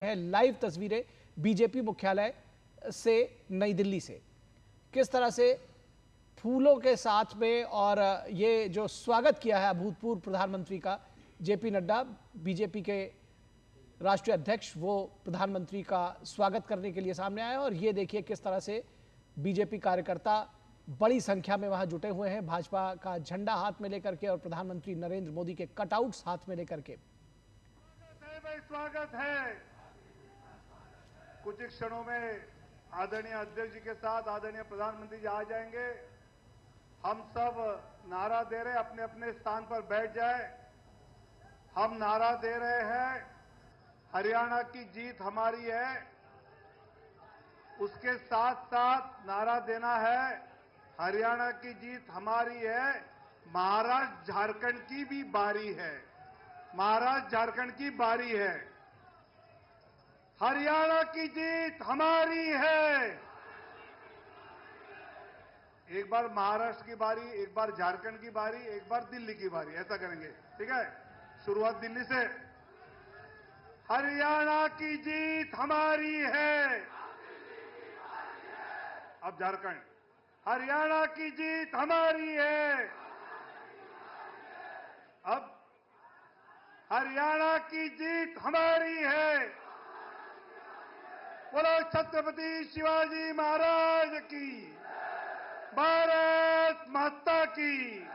है लाइव तस्वीरें बीजेपी मुख्यालय से नई दिल्ली से। किस तरह से फूलों के साथ में और ये जो स्वागत किया है अभूतपूर्व प्रधानमंत्री का जेपी नड्डा बीजेपी के राष्ट्रीय अध्यक्ष, वो प्रधानमंत्री का स्वागत करने के लिए सामने आए। और ये देखिए किस तरह से बीजेपी कार्यकर्ता बड़ी संख्या में वहां जुटे हुए हैं, भाजपा का झंडा हाथ में लेकर के और प्रधानमंत्री नरेंद्र मोदी के कटआउट्स हाथ में लेकर के। स्वागत है। कुछ ही क्षणों में आदरणीय अध्यक्ष जी के साथ आदरणीय प्रधानमंत्री जी आ जाएंगे। हम सब नारा दे रहे हैं, अपने अपने स्थान पर बैठ जाए। हम नारा दे रहे हैं, हरियाणा की जीत हमारी है। उसके साथ साथ नारा देना है, हरियाणा की जीत हमारी है, महाराष्ट्र झारखंड की भी बारी है। महाराष्ट्र झारखंड की बारी है। हरियाणा की जीत हमारी है। एक बार महाराष्ट्र की बारी, एक बार झारखंड की बारी, एक बार दिल्ली की बारी, ऐसा करेंगे। ठीक है, शुरुआत दिल्ली से। हरियाणा की जीत हमारी है। अब झारखंड। हरियाणा की जीत हमारी है। अब हरियाणा की जीत हमारी है। बोलो छत्रपति शिवाजी महाराज की, भारत माता की।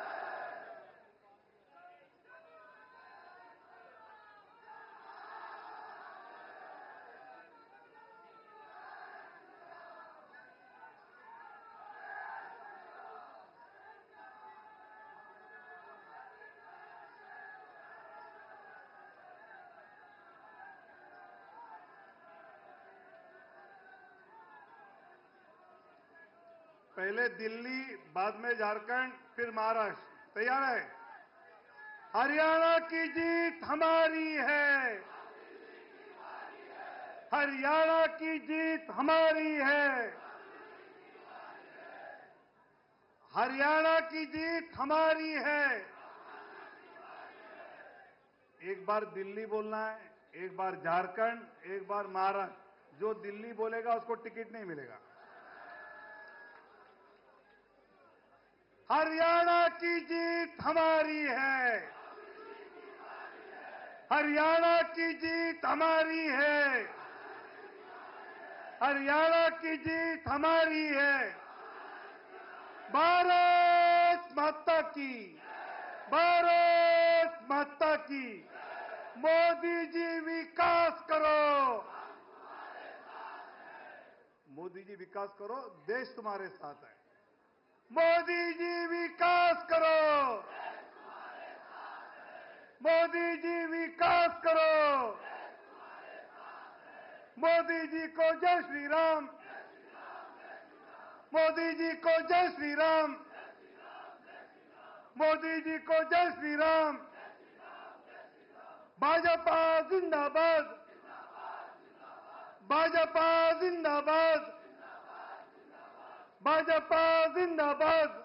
पहले दिल्ली, बाद में झारखंड, फिर महाराष्ट्र। तैयार है? हरियाणा की जीत हमारी है। हरियाणा की जीत हमारी है। हरियाणा की जीत हमारी है। एक बार दिल्ली बोलना है, एक बार झारखंड, एक बार महाराष्ट्र। जो दिल्ली बोलेगा उसको टिकट नहीं मिलेगा। हरियाणा की जीत हमारी है। हरियाणा की जीत हमारी है। हरियाणा की जीत हमारी है। भारत माता की, भारत माता की। मोदी जी विकास करो। मोदी जी विकास करो, देश तुम्हारे साथ है। मोदी जी विकास करो। मोदी जी विकास करो। मोदी जी को जय श्री राम। मोदी जी को जय श्री राम। मोदी जी को जय श्री राम। भाजपा जिंदाबाद। भाजपा जिंदाबाद। भाजपा जिंदाबाद।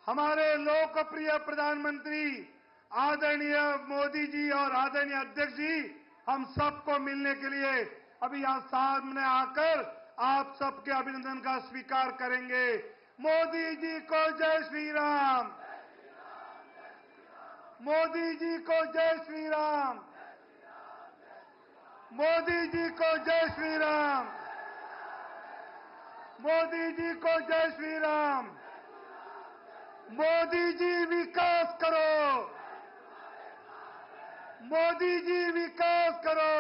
हमारे लोकप्रिय प्रधानमंत्री आदरणीय मोदी जी और आदरणीय अध्यक्ष जी हम सबको मिलने के लिए अभी यहां सामने आकर आप सबके अभिनंदन का स्वीकार करेंगे। मोदी जी को जय श्री राम। मोदी जी को जय श्री राम। मोदी जी को जय श्री राम। मोदी जी को जय श्री राम। मोदी जी विकास करो। मोदी जी विकास करो।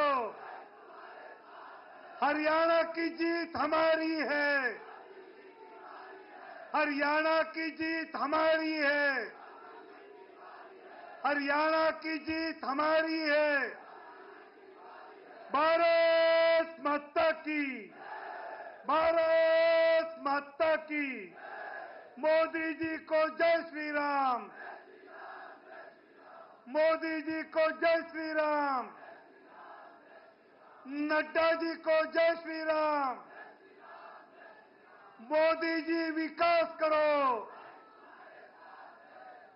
हरियाणा की जीत हमारी है। हरियाणा की जीत हमारी है। हरियाणा की जीत हमारी है। भारत माता की, भारत माता की। मोदी जी को जय श्री राम। मोदी जी को जय श्री राम। नड्डा जी को जय श्री राम। मोदी जी विकास करो।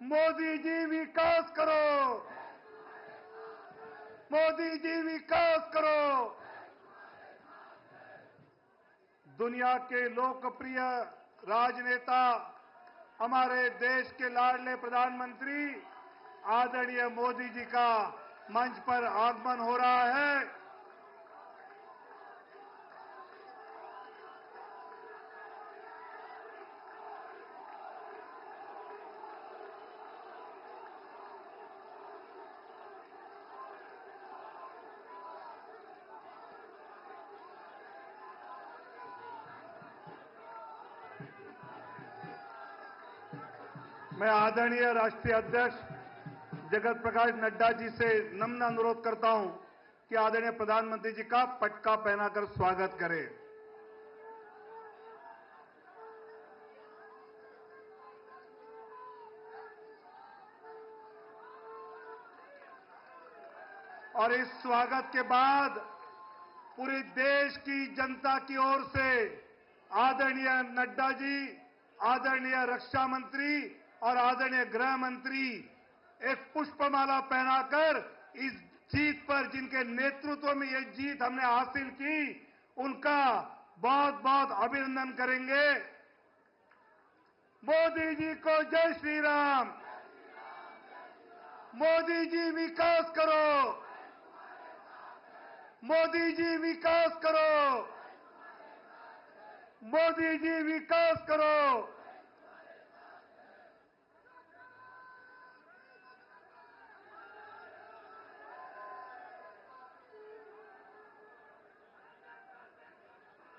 मोदी जी विकास करो। मोदी जी विकास करो। दुनिया के लोकप्रिय राजनेता, हमारे देश के लाडले प्रधानमंत्री आदरणीय मोदी जी का मंच पर आगमन हो रहा है। मैं आदरणीय राष्ट्रीय अध्यक्ष जगत प्रकाश नड्डा जी से नम्र अनुरोध करता हूं कि आदरणीय प्रधानमंत्री जी का पटका पहनाकर स्वागत करें। और इस स्वागत के बाद पूरे देश की जनता की ओर से आदरणीय नड्डा जी, आदरणीय रक्षा मंत्री और आदरणीय गृह मंत्री एक पुष्पमाला पहनाकर इस जीत पर, जिनके नेतृत्व में यह जीत हमने हासिल की, उनका बहुत बहुत अभिनंदन करेंगे। मोदी जी को जय श्री राम। मोदी जी विकास करो। मोदी जी विकास करो। मोदी जी विकास करो।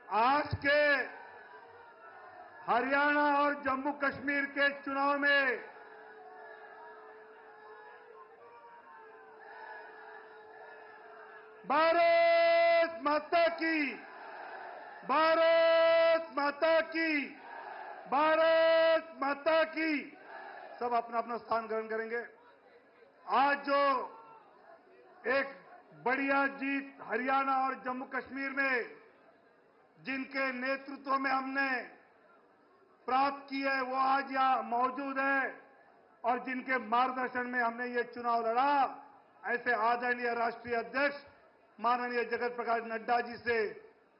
आज के हरियाणा और जम्मू कश्मीर के चुनाव में भारत माता की, भारत माता की, भारत माता की। सब अपना अपना स्थान ग्रहण करेंगे। आज जो एक बढ़िया जीत हरियाणा और जम्मू कश्मीर में जिनके नेतृत्व में हमने प्राप्त की है, वो आज यहां मौजूद है और जिनके मार्गदर्शन में हमने ये चुनाव लड़ा, ऐसे आदरणीय राष्ट्रीय अध्यक्ष माननीय जगत प्रकाश नड्डा जी से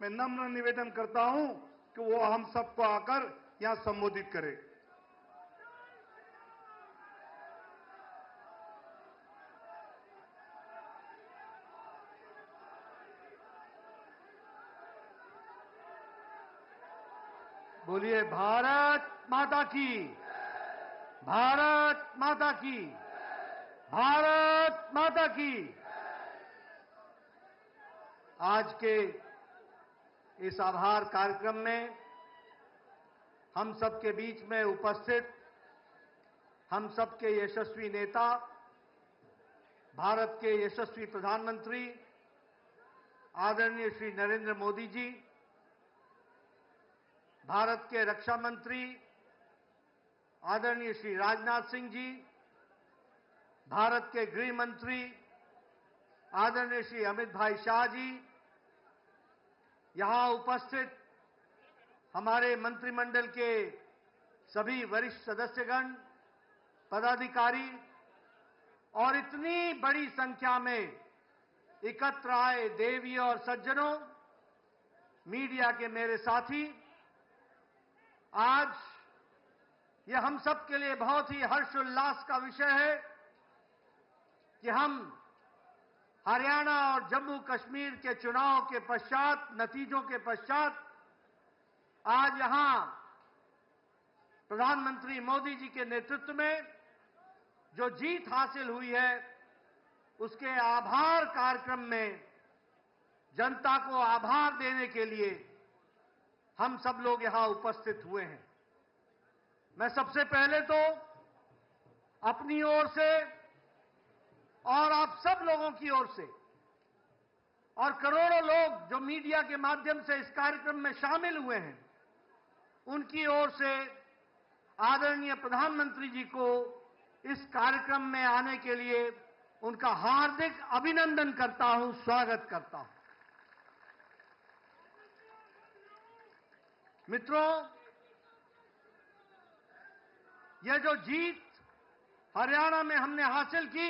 मैं नम्र निवेदन करता हूं कि वो हम सबको आकर यहां संबोधित करें। बोलिए भारत माता की, भारत माता की, भारत माता की। आज के इस आभार कार्यक्रम में हम सबके बीच में उपस्थित हम सबके यशस्वी नेता, भारत के यशस्वी प्रधानमंत्री आदरणीय श्री नरेंद्र मोदी जी, भारत के रक्षा मंत्री आदरणीय श्री राजनाथ सिंह जी, भारत के गृह मंत्री आदरणीय श्री अमित भाई शाह जी, यहां उपस्थित हमारे मंत्रिमंडल के सभी वरिष्ठ सदस्यगण, पदाधिकारी और इतनी बड़ी संख्या में एकत्र आए देवी और सज्जनों, मीडिया के मेरे साथी, आज यह हम सब के लिए बहुत ही हर्षोल्लास का विषय है कि हम हरियाणा और जम्मू कश्मीर के चुनाव के पश्चात, नतीजों के पश्चात आज यहां प्रधानमंत्री मोदी जी के नेतृत्व में जो जीत हासिल हुई है, उसके आभार कार्यक्रम में जनता को आभार देने के लिए हम सब लोग यहां उपस्थित हुए हैं। मैं सबसे पहले तो अपनी ओर से और आप सब लोगों की ओर से और करोड़ों लोग जो मीडिया के माध्यम से इस कार्यक्रम में शामिल हुए हैं, उनकी ओर से आदरणीय प्रधानमंत्री जी को इस कार्यक्रम में आने के लिए उनका हार्दिक अभिनंदन करता हूं, स्वागत करता हूं। मित्रों, यह जो जीत हरियाणा में हमने हासिल की,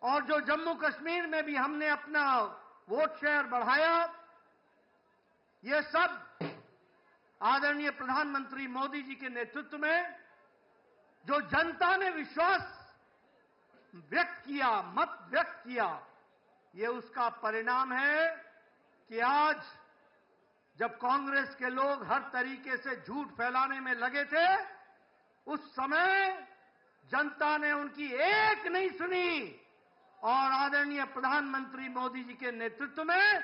और जो जम्मू कश्मीर में भी हमने अपना वोट शेयर बढ़ाया, ये सब आदरणीय प्रधानमंत्री मोदी जी के नेतृत्व में जो जनता ने विश्वास व्यक्त किया, मत व्यक्त किया, ये उसका परिणाम है कि आज जब कांग्रेस के लोग हर तरीके से झूठ फैलाने में लगे थे, उस समय जनता ने उनकी एक नहीं सुनी और आदरणीय प्रधानमंत्री मोदी जी के नेतृत्व में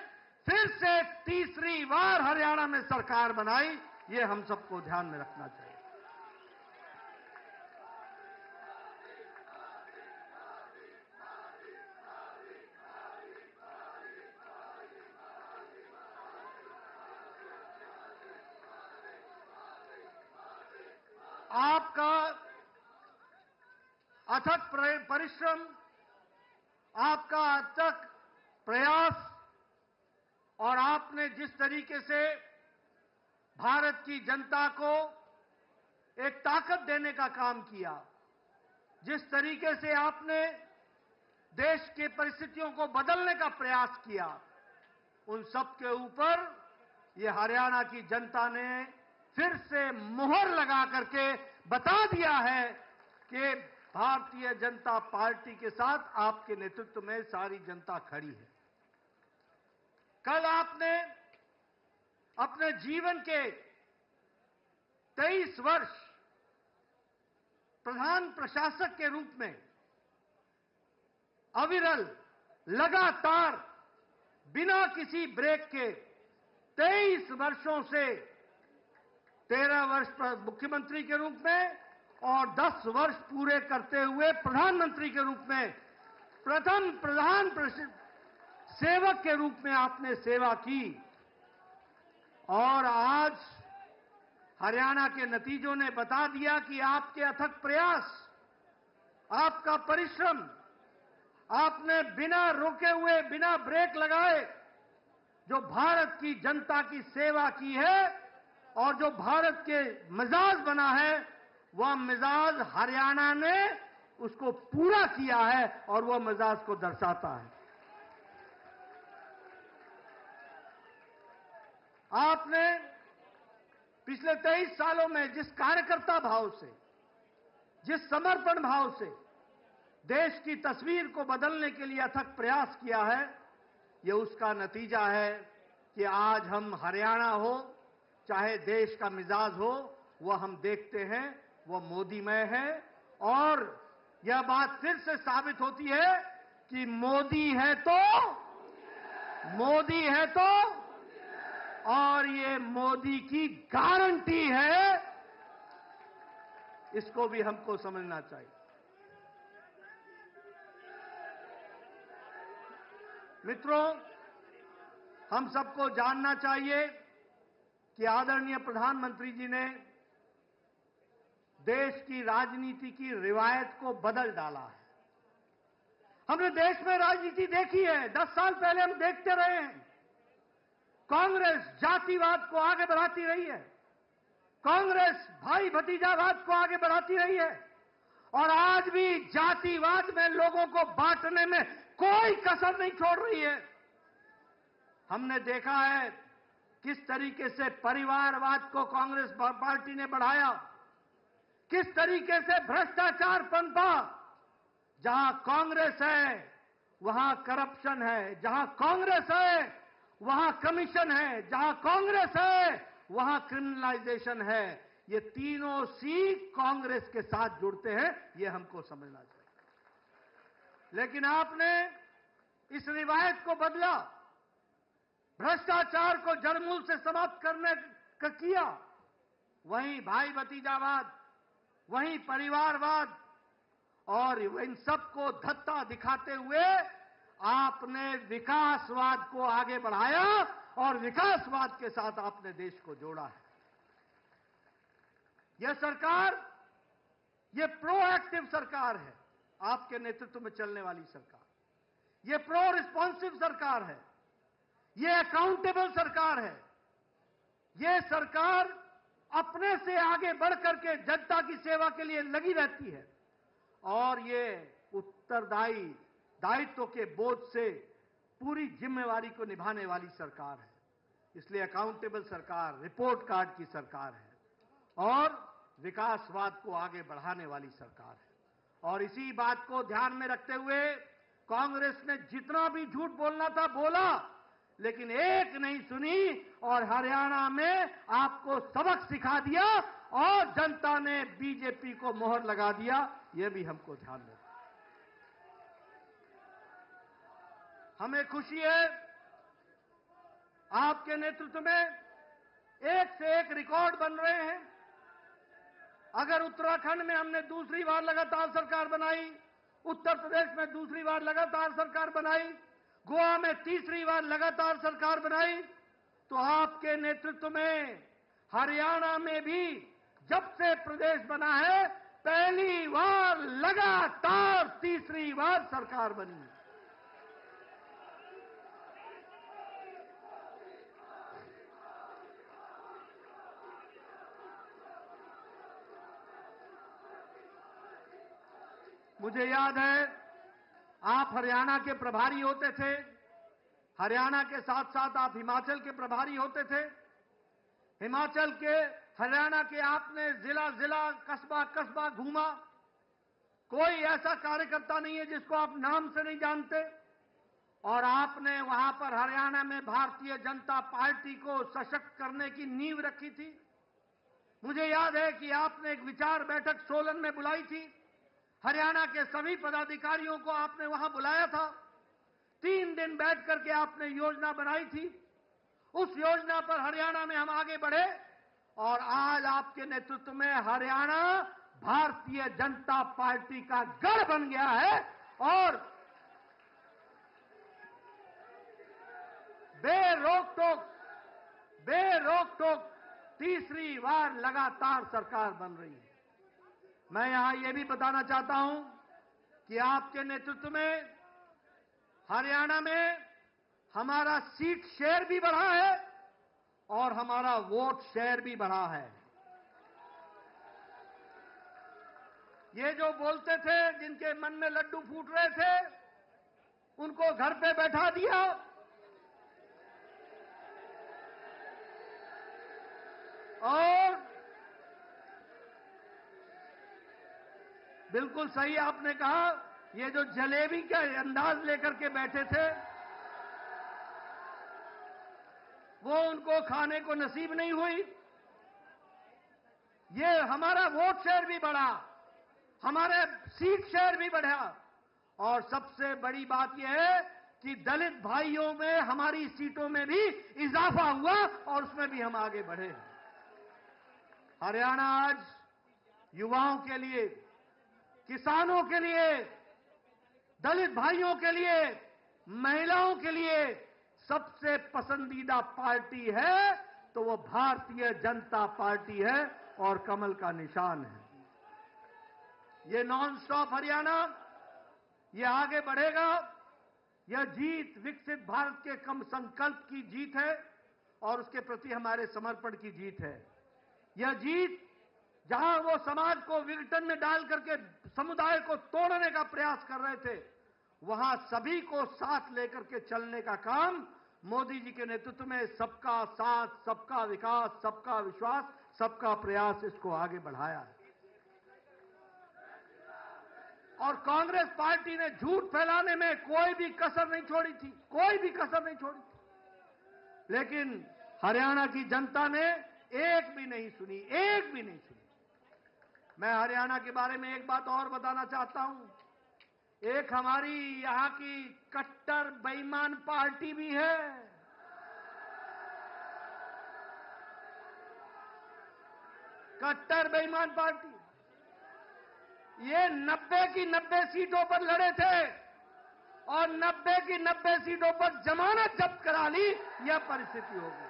फिर से तीसरी बार हरियाणा में सरकार बनाई। ये हम सबको ध्यान में रखना चाहिए। आपका अथक परिश्रम, आपका अथक प्रयास और आपने जिस तरीके से भारत की जनता को एक ताकत देने का काम किया, जिस तरीके से आपने देश की परिस्थितियों को बदलने का प्रयास किया, उन सब के ऊपर ये हरियाणा की जनता ने फिर से मुहर लगा करके बता दिया है कि भारतीय जनता पार्टी के साथ आपके नेतृत्व में सारी जनता खड़ी है। कल आपने अपने जीवन के 23 वर्ष प्रधान प्रशासक के रूप में अविरल, लगातार, बिना किसी ब्रेक के 23 वर्षों से 13 वर्ष मुख्यमंत्री के रूप में और 10 वर्ष पूरे करते हुए प्रधानमंत्री के रूप में प्रथम प्रधान सेवक के रूप में आपने सेवा की और आज हरियाणा के नतीजों ने बता दिया कि आपके अथक प्रयास, आपका परिश्रम, आपने बिना रुके हुए, बिना ब्रेक लगाए जो भारत की जनता की सेवा की है और जो भारत के मिजाज बना है, वह मिजाज हरियाणा ने उसको पूरा किया है और वह मिजाज को दर्शाता है। आपने पिछले 23 सालों में जिस कार्यकर्ता भाव से, जिस समर्पण भाव से देश की तस्वीर को बदलने के लिए अथक प्रयास किया है, यह उसका नतीजा है कि आज हम हरियाणा हो, चाहे देश का मिजाज हो, वह हम देखते हैं वह मोदीमय है। और यह बात फिर से साबित होती है कि मोदी है तो और ये मोदी की गारंटी है, इसको भी हमको समझना चाहिए। मित्रों, हम सबको जानना चाहिए कि आदरणीय प्रधानमंत्री जी ने देश की राजनीति की रिवायत को बदल डाला है। हमने देश में राजनीति देखी है, 10 साल पहले हम देखते रहे हैं। कांग्रेस जातिवाद को आगे बढ़ाती रही है, कांग्रेस भाई भतीजावाद को आगे बढ़ाती रही है और आज भी जातिवाद में लोगों को बांटने में कोई कसर नहीं छोड़ रही है। हमने देखा है किस तरीके से परिवारवाद को कांग्रेस पार्टी ने बढ़ाया, किस तरीके से भ्रष्टाचार पनपा। जहां कांग्रेस है वहां करप्शन है, जहां कांग्रेस है वहां कमीशन है, जहां कांग्रेस है वहां क्रिमिनलाइजेशन है। ये तीनों सी कांग्रेस के साथ जुड़ते हैं, ये हमको समझना चाहिए। लेकिन आपने इस रिवायत को बदला, भ्रष्टाचार को जड़मूल से समाप्त करने का किया। वहीं भाई भतीजावाद, वहीं परिवारवाद और इन सबको धत्ता दिखाते हुए आपने विकासवाद को आगे बढ़ाया और विकासवाद के साथ आपने देश को जोड़ा है। यह सरकार, यह प्रोएक्टिव सरकार है, आपके नेतृत्व में चलने वाली सरकार। यह प्रो रिस्पॉन्सिव सरकार है, यह अकाउंटेबल सरकार है। यह सरकार अपने से आगे बढ़कर के जनता की सेवा के लिए लगी रहती है और ये उत्तरदायी दायित्व के बोझ से पूरी जिम्मेवारी को निभाने वाली सरकार है। इसलिए अकाउंटेबल सरकार, रिपोर्ट कार्ड की सरकार है और विकासवाद को आगे बढ़ाने वाली सरकार है। और इसी बात को ध्यान में रखते हुए कांग्रेस ने जितना भी झूठ बोलना था बोला, लेकिन एक नहीं सुनी और हरियाणा में आपको सबक सिखा दिया और जनता ने बीजेपी को मोहर लगा दिया। यह भी हमको ध्यान रखना। हमें खुशी है आपके नेतृत्व में एक से एक रिकॉर्ड बन रहे हैं। अगर उत्तराखंड में हमने दूसरी बार लगातार सरकार बनाई, उत्तर प्रदेश में दूसरी बार लगातार सरकार बनाई, गोवा में तीसरी बार लगातार सरकार बनाई, तो आपके नेतृत्व में हरियाणा में भी जब से प्रदेश बना है पहली बार लगातार तीसरी बार सरकार बनी। मुझे याद है आप हरियाणा के प्रभारी होते थे, हरियाणा के साथ साथ आप हिमाचल के प्रभारी होते थे। हिमाचल के, हरियाणा के आपने जिला जिला, कस्बा कस्बा घूमा। कोई ऐसा कार्यकर्ता नहीं है जिसको आप नाम से नहीं जानते। और आपने वहां पर हरियाणा में भारतीय जनता पार्टी को सशक्त करने की नींव रखी थी। मुझे याद है कि आपने एक विचार बैठक सोलन में बुलाई थी। हरियाणा के सभी पदाधिकारियों को आपने वहां बुलाया था। 3 दिन बैठ करके आपने योजना बनाई थी। उस योजना पर हरियाणा में हम आगे बढ़े और आज आपके नेतृत्व में हरियाणा भारतीय जनता पार्टी का गढ़ बन गया है और बेरोक-टोक तीसरी बार लगातार सरकार बन रही है। मैं यहां यह भी बताना चाहता हूं कि आपके नेतृत्व में हरियाणा में हमारा सीट शेयर भी बढ़ा है और हमारा वोट शेयर भी बढ़ा है। ये जो बोलते थे, जिनके मन में लड्डू फूट रहे थे, उनको घर पे बैठा दिया और बिल्कुल सही आपने कहा, ये जो जलेबी का अंदाज लेकर के बैठे थे वो उनको खाने को नसीब नहीं हुई। ये हमारा वोट शेयर भी बढ़ा, हमारे सीट शेयर भी बढ़ा और सबसे बड़ी बात यह है कि दलित भाइयों में हमारी सीटों में भी इजाफा हुआ और उसमें भी हम आगे बढ़े। हरियाणा आज युवाओं के लिए, किसानों के लिए, दलित भाइयों के लिए, महिलाओं के लिए सबसे पसंदीदा पार्टी है तो वो भारतीय जनता पार्टी है और कमल का निशान है। ये नॉन स्टॉप हरियाणा, ये आगे बढ़ेगा। यह जीत विकसित भारत के कम संकल्प की जीत है और उसके प्रति हमारे समर्पण की जीत है। यह जीत जहां वो समाज को विघटन में डाल करके समुदाय को तोड़ने का प्रयास कर रहे थे, वहां सभी को साथ लेकर के चलने का काम मोदी जी के नेतृत्व में सबका साथ, सबका विकास, सबका विश्वास, सबका प्रयास, इसको आगे बढ़ाया है। और कांग्रेस पार्टी ने झूठ फैलाने में कोई भी कसर नहीं छोड़ी थी, कोई भी कसर नहीं छोड़ी थी। लेकिन हरियाणा की जनता ने एक भी नहीं सुनी, एक भी नहीं सुनी। मैं हरियाणा के बारे में एक बात और बताना चाहता हूं। एक हमारी यहां की कट्टर बेईमान पार्टी भी है। कट्टर बेईमान पार्टी, ये 90 की 90 सीटों पर लड़े थे और 90 की 90 सीटों पर जमानत जब्त करा ली। यह परिस्थिति हो गई।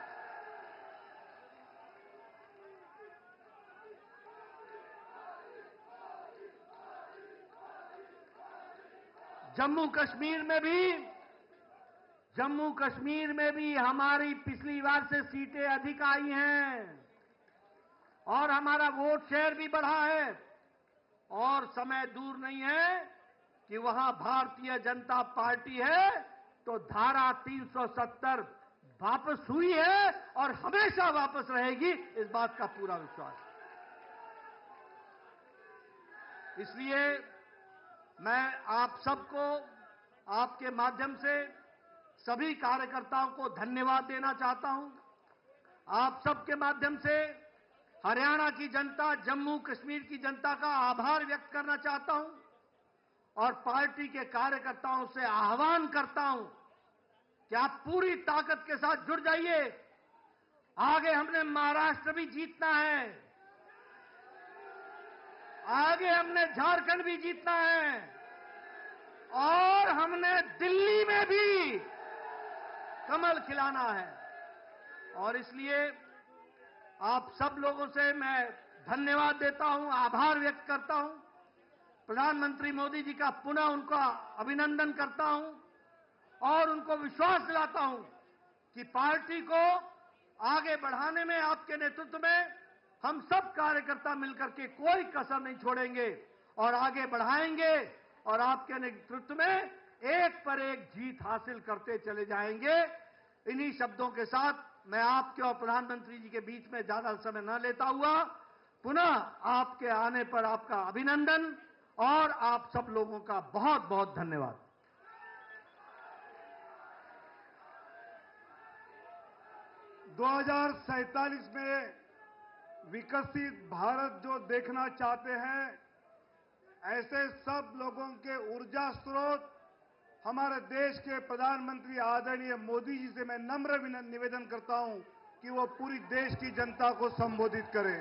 जम्मू कश्मीर में भी हमारी पिछली बार से सीटें अधिक आई हैं और हमारा वोट शेयर भी बढ़ा है। और समय दूर नहीं है कि वहां भारतीय जनता पार्टी है तो धारा 370 वापस हुई है और हमेशा वापस रहेगी, इस बात का पूरा विश्वास है। इसलिए मैं आप सबको आपके माध्यम से सभी कार्यकर्ताओं को धन्यवाद देना चाहता हूं। आप सबके माध्यम से हरियाणा की जनता, जम्मू कश्मीर की जनता का आभार व्यक्त करना चाहता हूं और पार्टी के कार्यकर्ताओं से आह्वान करता हूं कि आप पूरी ताकत के साथ जुड़ जाइए। आगे हमने महाराष्ट्र भी जीतना है, आगे हमने झारखंड भी जीतना है और हमने दिल्ली में भी कमल खिलाना है। और इसलिए आप सब लोगों से मैं धन्यवाद देता हूं, आभार व्यक्त करता हूं। प्रधानमंत्री मोदी जी का पुनः उनका अभिनंदन करता हूं और उनको विश्वास दिलाता हूं कि पार्टी को आगे बढ़ाने में आपके नेतृत्व में हम सब कार्यकर्ता मिलकर के कोई कसर नहीं छोड़ेंगे और आगे बढ़ाएंगे और आपके नेतृत्व में एक पर एक जीत हासिल करते चले जाएंगे। इन्हीं शब्दों के साथ मैं आपके और प्रधानमंत्री जी के बीच में ज्यादा समय न लेता हुआ पुनः आपके आने पर आपका अभिनंदन और आप सब लोगों का बहुत बहुत धन्यवाद। दो 2047 में विकसित भारत जो देखना चाहते हैं, ऐसे सब लोगों के ऊर्जा स्रोत हमारे देश के प्रधानमंत्री आदरणीय मोदी जी से मैं नम्र निवेदन करता हूं कि वो पूरी देश की जनता को संबोधित करें।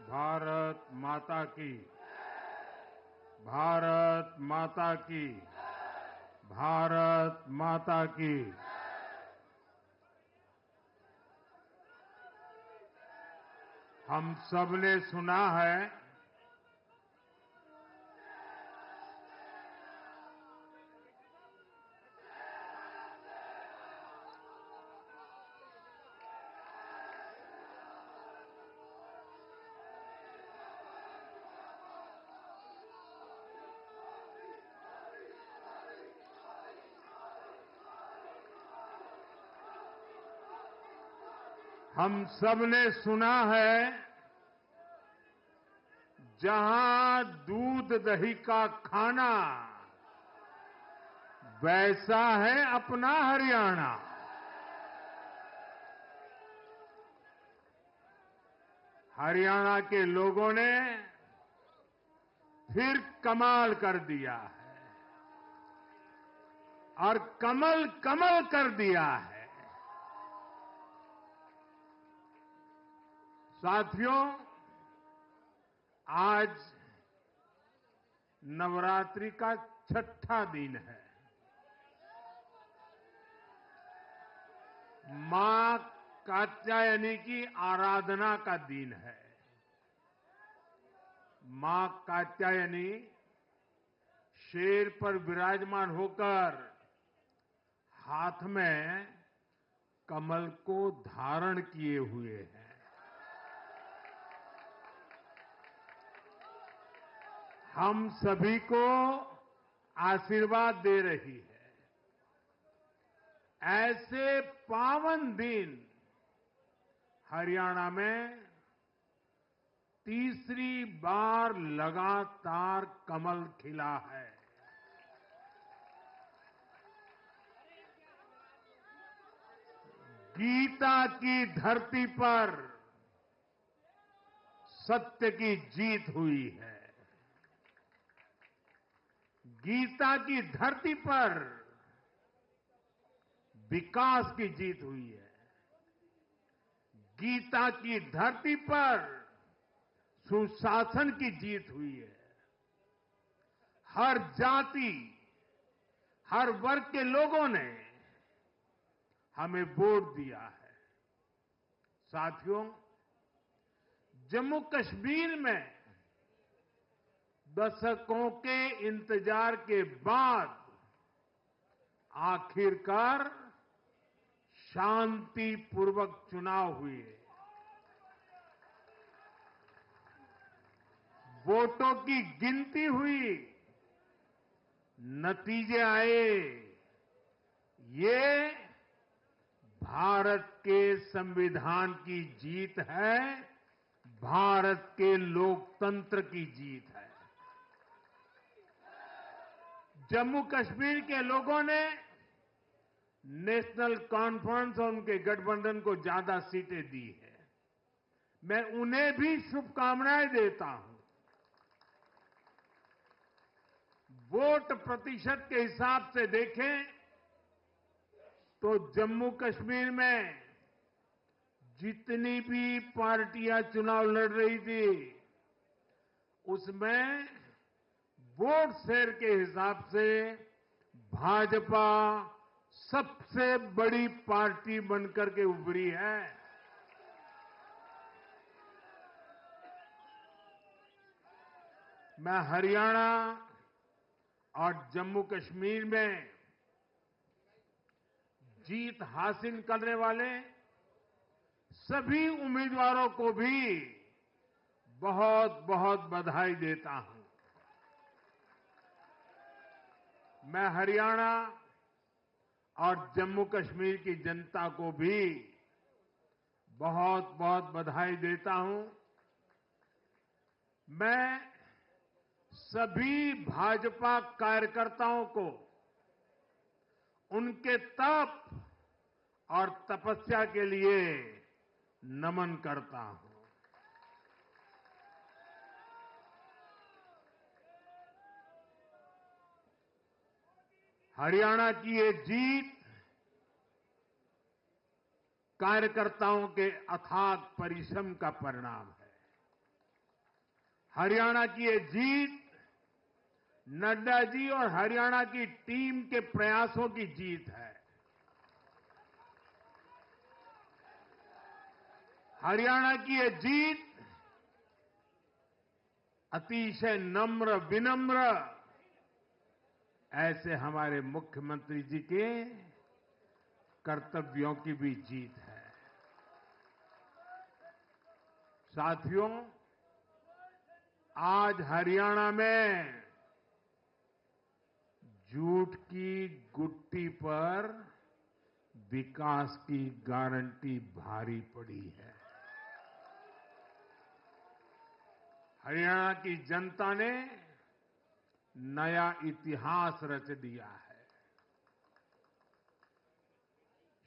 भारत माता की, भारत माता की, भारत माता की। हम सबने सुना है हम सबने सुना है जहां दूध दही का खाना वैसा है अपना हरियाणा। हरियाणा के लोगों ने फिर कमाल कर दिया है और कमल कमल कर दिया है। साथियों, आज नवरात्रि का छठा दिन है। मां कात्यायनी की आराधना का दिन है। मां कात्यायनी शेर पर विराजमान होकर हाथ में कमल को धारण किए हुए हैं। हम सभी को आशीर्वाद दे रही है। ऐसे पावन दिन हरियाणा में तीसरी बार लगातार कमल खिला है। गीता की धरती पर सत्य की जीत हुई है। गीता की धरती पर विकास की जीत हुई है। गीता की धरती पर सुशासन की जीत हुई है। हर जाति, हर वर्ग के लोगों ने हमें वोट दिया है। साथियों, जम्मू कश्मीर में दशकों के इंतजार के बाद आखिरकार शांतिपूर्वक चुनाव हुए। वोटों की गिनती हुई, नतीजे आए। ये भारत के संविधान की जीत है, भारत के लोकतंत्र की जीत है। जम्मू कश्मीर के लोगों ने नेशनल कॉन्फ्रेंस और उनके गठबंधन को ज्यादा सीटें दी है। मैं उन्हें भी शुभकामनाएं देता हूं। वोट प्रतिशत के हिसाब से देखें तो जम्मू कश्मीर में जितनी भी पार्टियां चुनाव लड़ रही थी, उसमें वोट शेयर के हिसाब से भाजपा सबसे बड़ी पार्टी बनकर के उभरी है। मैं हरियाणा और जम्मू कश्मीर में जीत हासिल करने वाले सभी उम्मीदवारों को भी बहुत बहुत बधाई देता हूं। मैं हरियाणा और जम्मू कश्मीर की जनता को भी बहुत बहुत बधाई देता हूं। मैं सभी भाजपा कार्यकर्ताओं को उनके तप और तपस्या के लिए नमन करता हूं। हरियाणा की ये जीत कार्यकर्ताओं के अथाग परिश्रम का परिणाम है। हरियाणा की ये जीत नड्डा जी और हरियाणा की टीम के प्रयासों की जीत है। हरियाणा की ये जीत अतिशय नम्र विनम्र ऐसे हमारे मुख्यमंत्री जी के कर्तव्यों की भी जीत है। साथियों, आज हरियाणा में झूठ की गुट्टी पर विकास की गारंटी भारी पड़ी है। हरियाणा की जनता ने नया इतिहास रच दिया है।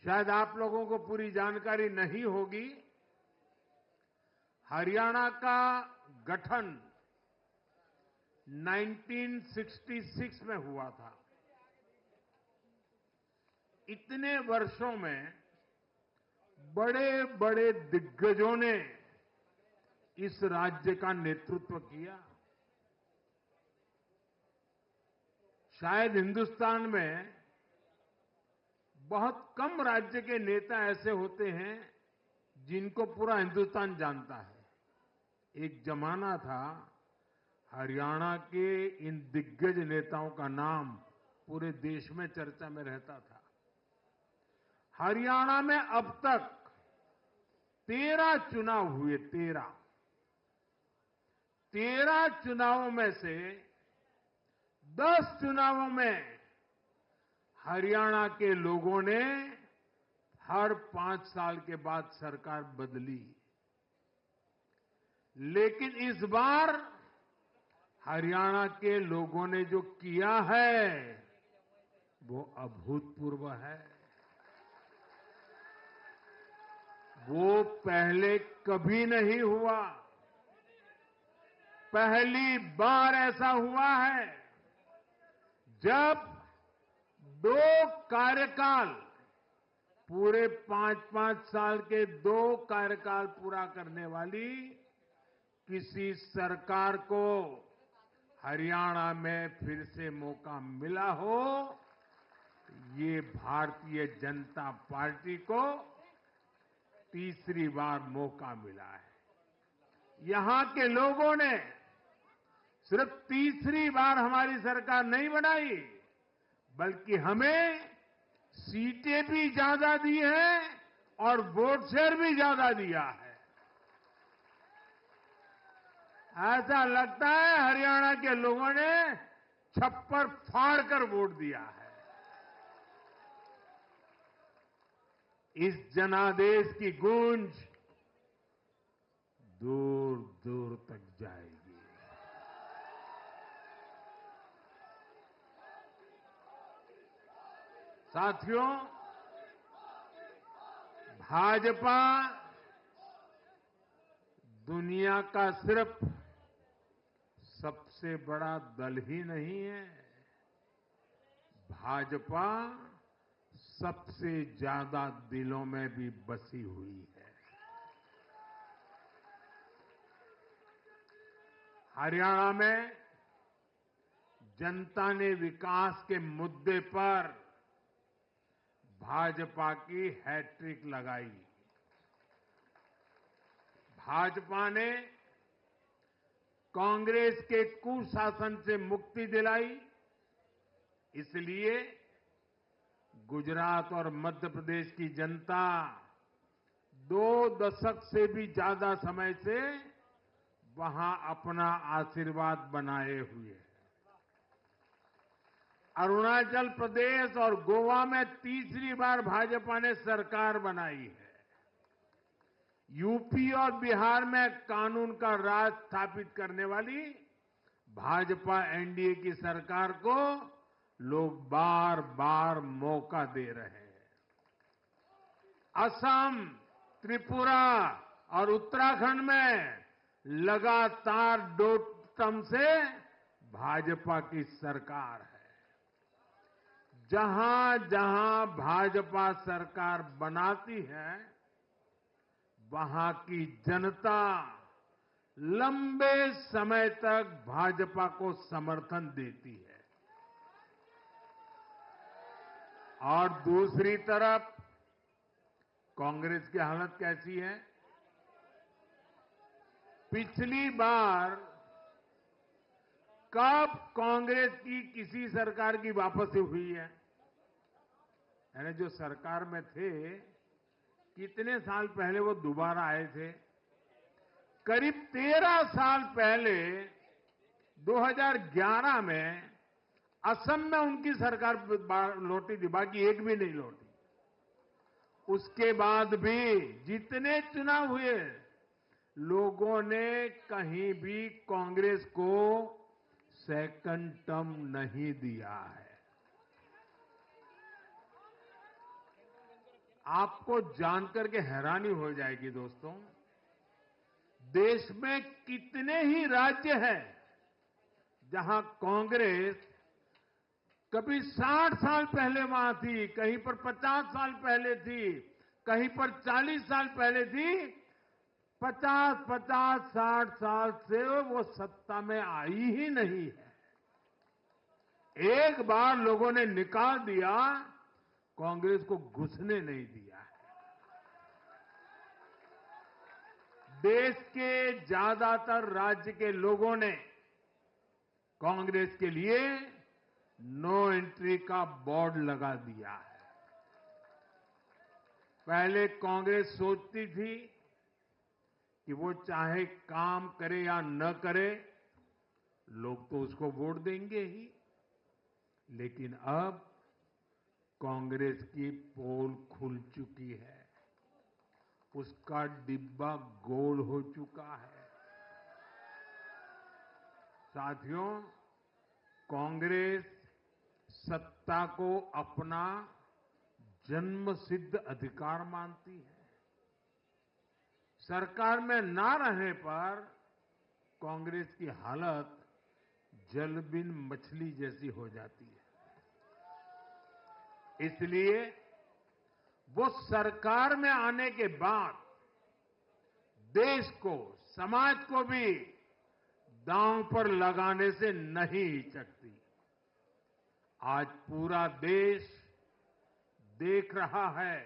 शायद आप लोगों को पूरी जानकारी नहीं होगी, हरियाणा का गठन 1966 में हुआ था। इतने वर्षों में बड़े बड़े दिग्गजों ने इस राज्य का नेतृत्व किया। शायद हिंदुस्तान में बहुत कम राज्य के नेता ऐसे होते हैं जिनको पूरा हिंदुस्तान जानता है। एक जमाना था, हरियाणा के इन दिग्गज नेताओं का नाम पूरे देश में चर्चा में रहता था। हरियाणा में अब तक 13 चुनाव हुए। 13 चुनावों में से 10 चुनावों में हरियाणा के लोगों ने हर 5 साल के बाद सरकार बदली, लेकिन इस बार हरियाणा के लोगों ने जो किया है वो अभूतपूर्व है। वो पहले कभी नहीं हुआ। पहली बार ऐसा हुआ है जब 2 कार्यकाल, पूरे 5-5 साल के 2 कार्यकाल पूरा करने वाली किसी सरकार को हरियाणा में फिर से मौका मिला हो। ये भारतीय जनता पार्टी को तीसरी बार मौका मिला है। यहां के लोगों ने सिर्फ तीसरी बार हमारी सरकार नहीं बनाई, बल्कि हमें सीटें भी ज्यादा दी हैं और वोट शेयर भी ज्यादा दिया है। ऐसा लगता है हरियाणा के लोगों ने छप्पर फाड़ कर वोट दिया है। इस जनादेश की गूंज दूर दूर तक जाएगी। साथियों, भाजपा दुनिया का सिर्फ सबसे बड़ा दल ही नहीं है, भाजपा सबसे ज्यादा दिलों में भी बसी हुई है। हरियाणा में जनता ने विकास के मुद्दे पर भाजपा की हैट्रिक लगाई। भाजपा ने कांग्रेस के कुशासन से मुक्ति दिलाई, इसलिए गुजरात और मध्य प्रदेश की जनता 2 दशक से भी ज्यादा समय से वहां अपना आशीर्वाद बनाए हुए है। अरुणाचल प्रदेश और गोवा में तीसरी बार भाजपा ने सरकार बनाई है। यूपी और बिहार में कानून का राज स्थापित करने वाली भाजपा एनडीए की सरकार को लोग बार बार मौका दे रहे हैं। असम, त्रिपुरा और उत्तराखंड में लगातार 2 टर्म से भाजपा की सरकार है। जहां जहां भाजपा सरकार बनाती है, वहां की जनता लंबे समय तक भाजपा को समर्थन देती है। और दूसरी तरफ कांग्रेस की हालत कैसी है? पिछली बार कब कांग्रेस की किसी सरकार की वापसी हुई है? यानी जो सरकार में थे, कितने साल पहले वो दोबारा आए थे? करीब 13 साल पहले 2011 में असम में उनकी सरकार लौटी थी, बाकी एक भी नहीं लौटी। उसके बाद भी जितने चुनाव हुए, लोगों ने कहीं भी कांग्रेस को सेकंड टर्म नहीं दिया है। आपको जानकर के हैरानी हो जाएगी दोस्तों, देश में कितने ही राज्य हैं जहां कांग्रेस कभी 60 साल पहले वहां थी, कहीं पर 50 साल पहले थी, कहीं पर 40 साल पहले थी, 50-50, 60 साल से वो सत्ता में आई ही नहीं है। एक बार लोगों ने निकाल दिया, कांग्रेस को घुसने नहीं दिया है। देश के ज्यादातर राज्य के लोगों ने कांग्रेस के लिए नो एंट्री का बोर्ड लगा दिया है। पहले कांग्रेस सोचती थी कि वो चाहे काम करे या न करे, लोग तो उसको वोट देंगे ही। लेकिन अब कांग्रेस की पोल खुल चुकी है, उसका डिब्बा गोल हो चुका है। साथियों, कांग्रेस सत्ता को अपना जन्मसिद्ध अधिकार मानती है। सरकार में ना रहने पर कांग्रेस की हालत जल बिन मछली जैसी हो जाती है। इसलिए वो सरकार में आने के बाद देश को, समाज को भी दांव पर लगाने से नहीं हिचकती। आज पूरा देश देख रहा है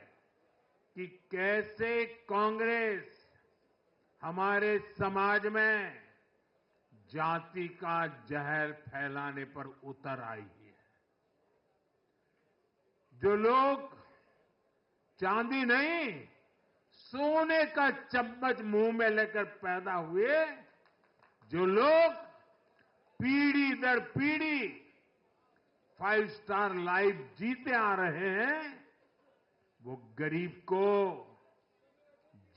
कि कैसे कांग्रेस हमारे समाज में जाति का जहर फैलाने पर उतर आई है। जो लोग चांदी नहीं, सोने का चम्मच मुंह में लेकर पैदा हुए, जो लोग पीढ़ी दर पीढ़ी 5 स्टार लाइफ जीते आ रहे हैं, वो गरीब को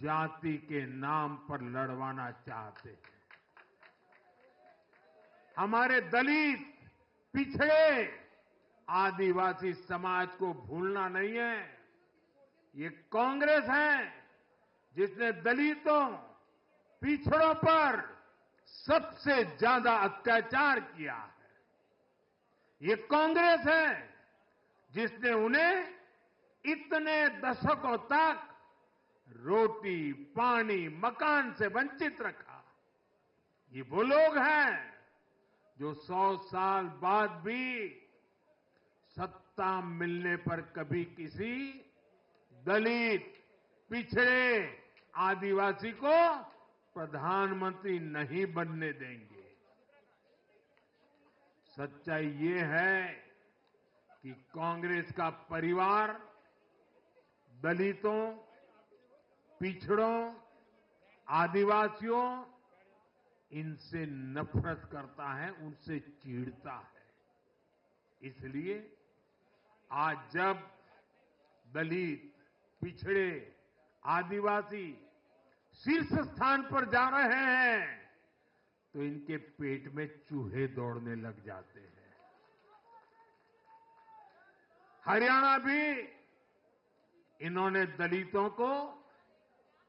जाति के नाम पर लड़वाना चाहते हैं। हमारे दलित, पिछड़े, आदिवासी समाज को भूलना नहीं है। ये कांग्रेस है जिसने दलितों, पिछड़ों पर सबसे ज्यादा अत्याचार किया है। ये कांग्रेस है जिसने उन्हें इतने दशकों तक रोटी, पानी, मकान से वंचित रखा। ये वो लोग हैं जो 100 साल बाद भी सत्ता मिलने पर कभी किसी दलित, पिछड़े, आदिवासी को प्रधानमंत्री नहीं बनने देंगे। सच्चाई ये है कि कांग्रेस का परिवार दलितों, पिछड़ों, आदिवासियों, इनसे नफरत करता है, उनसे चिढ़ता है। इसलिए आज जब दलित, पिछड़े, आदिवासी शीर्ष स्थान पर जा रहे हैं, तो इनके पेट में चूहे दौड़ने लग जाते हैं। हरियाणा भी इन्होंने दलितों को,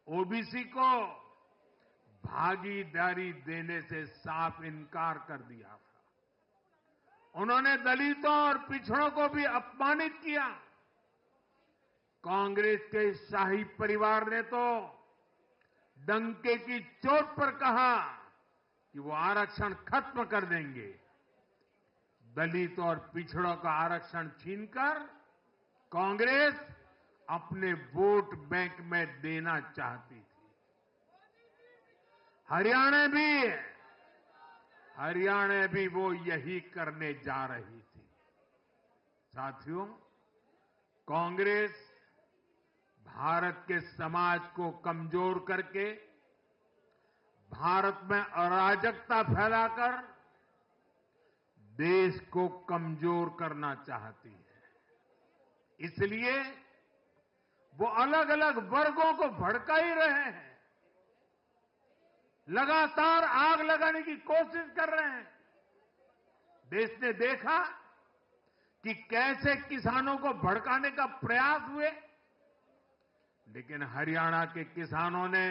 ओबीसी को भागीदारी देने से साफ इनकार कर दिया था। उन्होंने दलितों और पिछड़ों को भी अपमानित किया। कांग्रेस के शाही परिवार ने तो डंके की चोट पर कहा कि वो आरक्षण खत्म कर देंगे। दलित और पिछड़ों का आरक्षण छीनकर कांग्रेस अपने वोट बैंक में देना चाहती थी। हरियाणा भी वो यही करने जा रही थी। साथियों, कांग्रेस भारत के समाज को कमजोर करके, भारत में अराजकता फैलाकर देश को कमजोर करना चाहती है। इसलिए वो अलग अलग वर्गों को भड़का ही रहे हैं, लगातार आग लगाने की कोशिश कर रहे हैं। देश ने देखा कि कैसे किसानों को भड़काने का प्रयास हुए, लेकिन हरियाणा के किसानों ने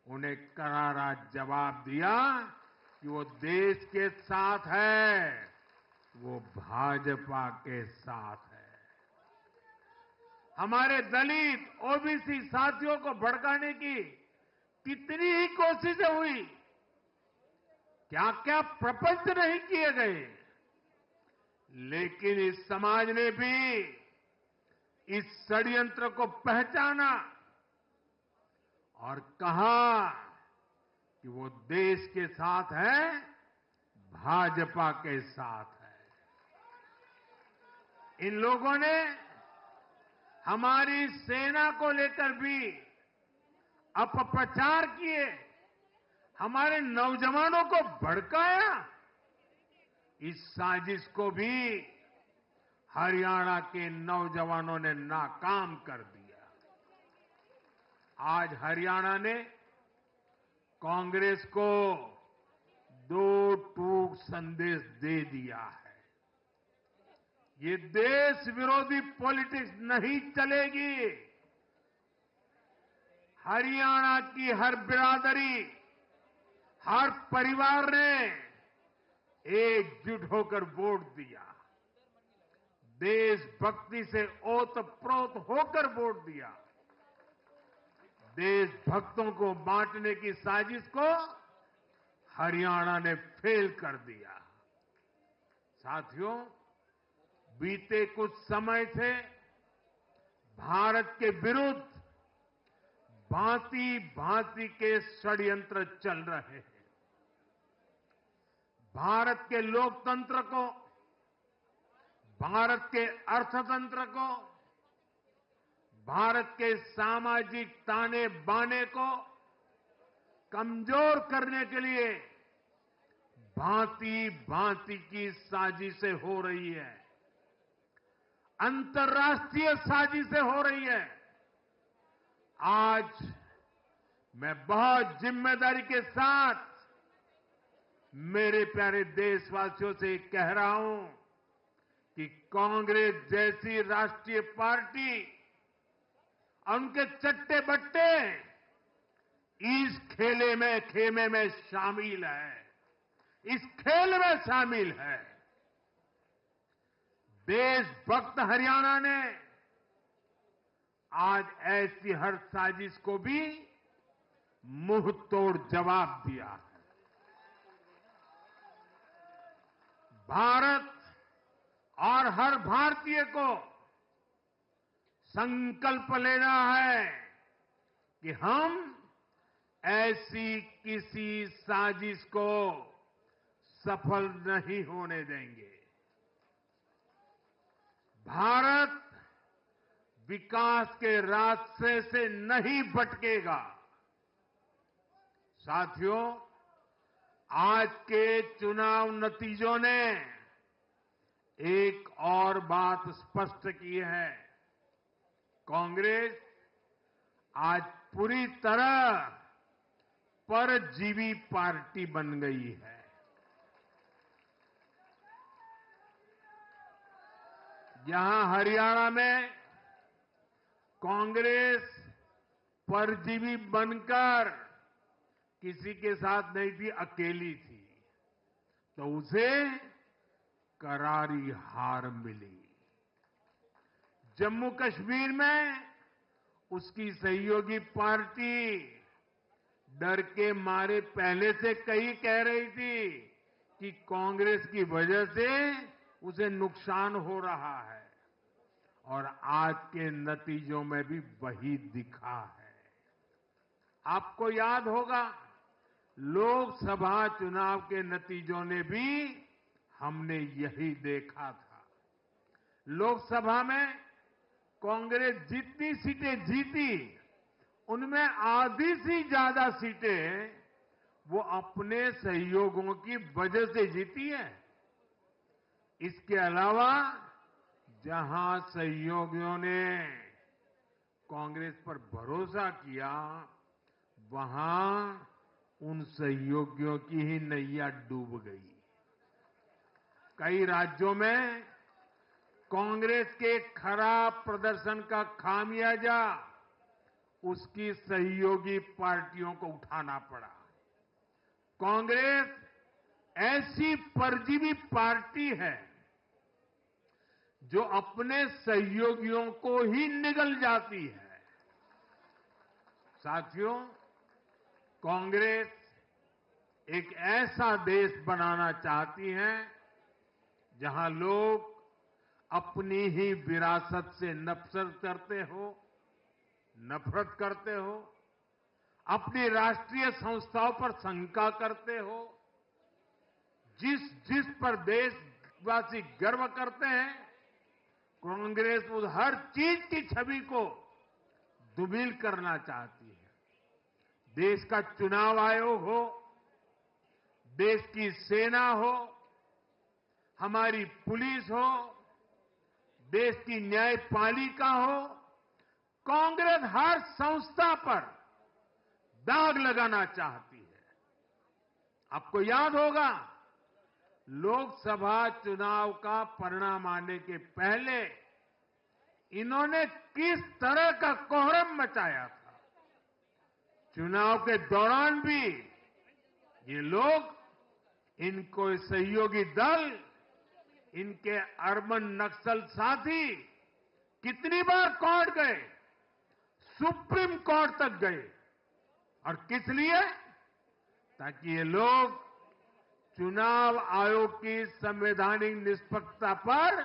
उन्हें करारा जवाब दिया कि वो देश के साथ है, वो भाजपा के साथ है। हमारे दलित, ओबीसी साथियों को भड़काने की कितनी ही कोशिशें हुई, क्या क्या प्रपंच नहीं किए गए, लेकिन इस समाज ने भी इस षड्यंत्र को पहचाना और कहा कि वो देश के साथ है, भाजपा के साथ है। इन लोगों ने हमारी सेना को लेकर भी अपप्रचार किए, हमारे नौजवानों को भड़काया। इस साजिश को भी हरियाणा के नौजवानों ने नाकाम कर दिया। आज हरियाणा ने कांग्रेस को 2 टूक संदेश दे दिया है। ये देश विरोधी पॉलिटिक्स नहीं चलेगी। हरियाणा की हर बिरादरी, हर परिवार ने एकजुट होकर वोट दिया, देशभक्ति से ओतप्रोत होकर वोट दिया। देशभक्तों को बांटने की साजिश को हरियाणा ने फेल कर दिया। साथियों, बीते कुछ समय से भारत के विरुद्ध भांति भांति के षड्यंत्र चल रहे हैं। भारत के लोकतंत्र को, भारत के अर्थतंत्र को, भारत के सामाजिक ताने बाने को कमजोर करने के लिए भांति भांति की साजिशें हो रही है, अंतर्राष्ट्रीय साजिशें हो रही है। आज मैं बहुत जिम्मेदारी के साथ मेरे प्यारे देशवासियों से कह रहा हूं कि कांग्रेस जैसी राष्ट्रीय पार्टी और उनके चट्टे बट्टे इस खेमे में शामिल है, इस खेल में शामिल है। देशभक्त हरियाणा ने आज ऐसी हर साजिश को भी मुंह तोड़ जवाब दिया है। भारत और हर भारतीय को संकल्प लेना है कि हम ऐसी किसी साजिश को सफल नहीं होने देंगे। भारत विकास के रास्ते से नहीं भटकेगा। साथियों, आज के चुनाव नतीजों ने एक और बात स्पष्ट की है। कांग्रेस आज पूरी तरह परजीवी पार्टी बन गई है। यहां हरियाणा में कांग्रेस परजीवी बनकर किसी के साथ नहीं थी, अकेली थी, तो उसे करारी हार मिली। जम्मू कश्मीर में उसकी सहयोगी पार्टी डर के मारे पहले से कई कह रही थी कि कांग्रेस की वजह से उसे नुकसान हो रहा है, और आज के नतीजों में भी वही दिखा है। आपको याद होगा, लोकसभा चुनाव के नतीजों ने भी हमने यही देखा था। लोकसभा में कांग्रेस जितनी सीटें जीती, उनमें आधी से ज्यादा सीटें वो अपने सहयोगियों की वजह से जीती है। इसके अलावा जहां सहयोगियों ने कांग्रेस पर भरोसा किया, वहां उन सहयोगियों की ही नैया डूब गई। कई राज्यों में कांग्रेस के खराब प्रदर्शन का खामियाजा उसकी सहयोगी पार्टियों को उठाना पड़ा। कांग्रेस ऐसी परजीवी पार्टी है जो अपने सहयोगियों को ही निगल जाती है। साथियों, कांग्रेस एक ऐसा देश बनाना चाहती है जहां लोग अपनी ही विरासत से नफरत करते हो, अपनी राष्ट्रीय संस्थाओं पर शंका करते हो। जिस पर देशवासी गर्व करते हैं, कांग्रेस उस हर चीज की छवि को दुर्बल करना चाहती है। देश का चुनाव आयोग हो, देश की सेना हो, हमारी पुलिस हो, देश की न्यायपालिका हो, कांग्रेस हर संस्था पर दाग लगाना चाहती है। आपको याद होगा, लोकसभा चुनाव का परिणाम आने के पहले इन्होंने किस तरह का कोहराम मचाया था। चुनाव के दौरान भी ये लोग, इनको सहयोगी दल, इनके अर्बन नक्सल साथी कितनी बार कोर्ट गए, सुप्रीम कोर्ट तक गए, और किस लिए? ताकि ये लोग चुनाव आयोग की संवैधानिक निष्पक्षता पर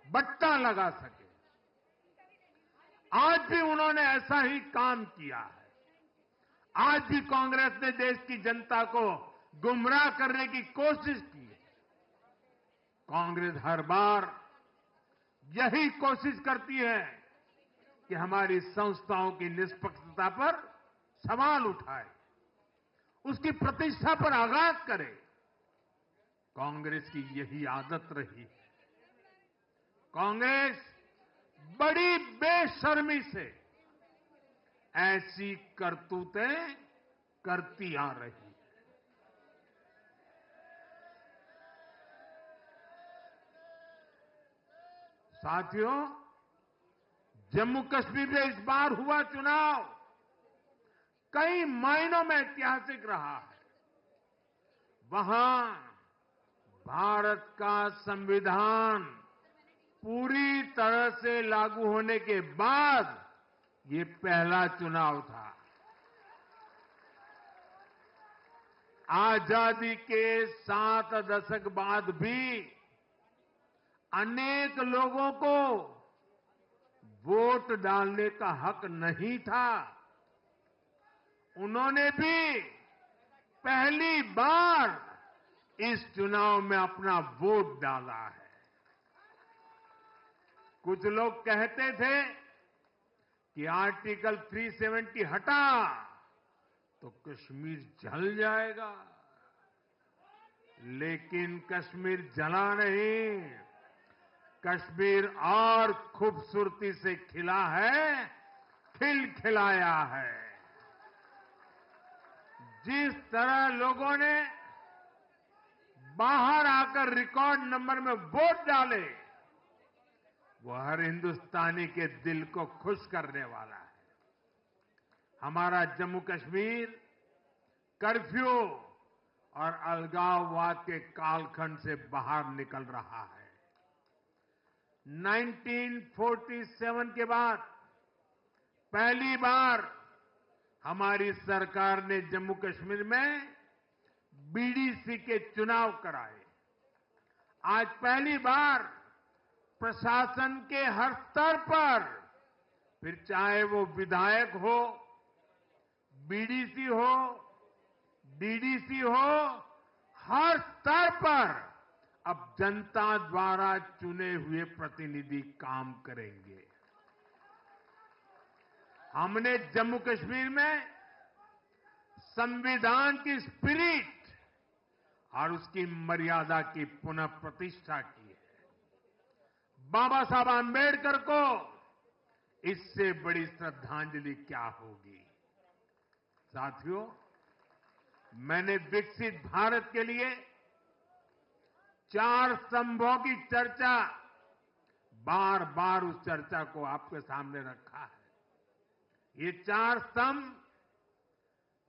बट्टा लगा सके। आज भी उन्होंने ऐसा ही काम किया है। आज भी कांग्रेस ने देश की जनता को गुमराह करने की कोशिश की है। कांग्रेस हर बार यही कोशिश करती है कि हमारी संस्थाओं की निष्पक्षता पर सवाल उठाए, उसकी प्रतिष्ठा पर आघात करे। कांग्रेस की यही आदत रही है। कांग्रेस बड़ी बेशर्मी से ऐसी करतूतें करती आ रही है। साथियों, जम्मू कश्मीर में इस बार हुआ चुनाव कई मायनों में ऐतिहासिक रहा है। वहां भारत का संविधान पूरी तरह से लागू होने के बाद ये पहला चुनाव था। आजादी के 7 दशक बाद भी अनेक लोगों को वोट डालने का हक नहीं था। उन्होंने भी पहली बार इस चुनाव में अपना वोट डाला है। कुछ लोग कहते थे कि आर्टिकल 370 हटा तो कश्मीर जल जाएगा, लेकिन कश्मीर जला नहीं, कश्मीर और खूबसूरती से खिला है, खिलखिलाया है। जिस तरह लोगों ने बाहर आकर रिकॉर्ड नंबर में वोट डाले, वो हर हिंदुस्तानी के दिल को खुश करने वाला है। हमारा जम्मू कश्मीर कर्फ्यू और अलगाववाद के कालखंड से बाहर निकल रहा है। 1947 के बाद पहली बार हमारी सरकार ने जम्मू कश्मीर में बीडीसी के चुनाव कराए। आज पहली बार प्रशासन के हर स्तर पर, फिर चाहे वो विधायक हो, बीडीसी हो, डीडीसी हो, हर स्तर पर अब जनता द्वारा चुने हुए प्रतिनिधि काम करेंगे। हमने जम्मू कश्मीर में संविधान की स्पिरिट और उसकी मर्यादा की पुनः प्रतिष्ठा की है। बाबा साहब आंबेडकर को इससे बड़ी श्रद्धांजलि क्या होगी। साथियों, मैंने विकसित भारत के लिए 4 स्तंभों की चर्चा बार बार उस चर्चा को आपके सामने रखा है। ये 4 स्तंभ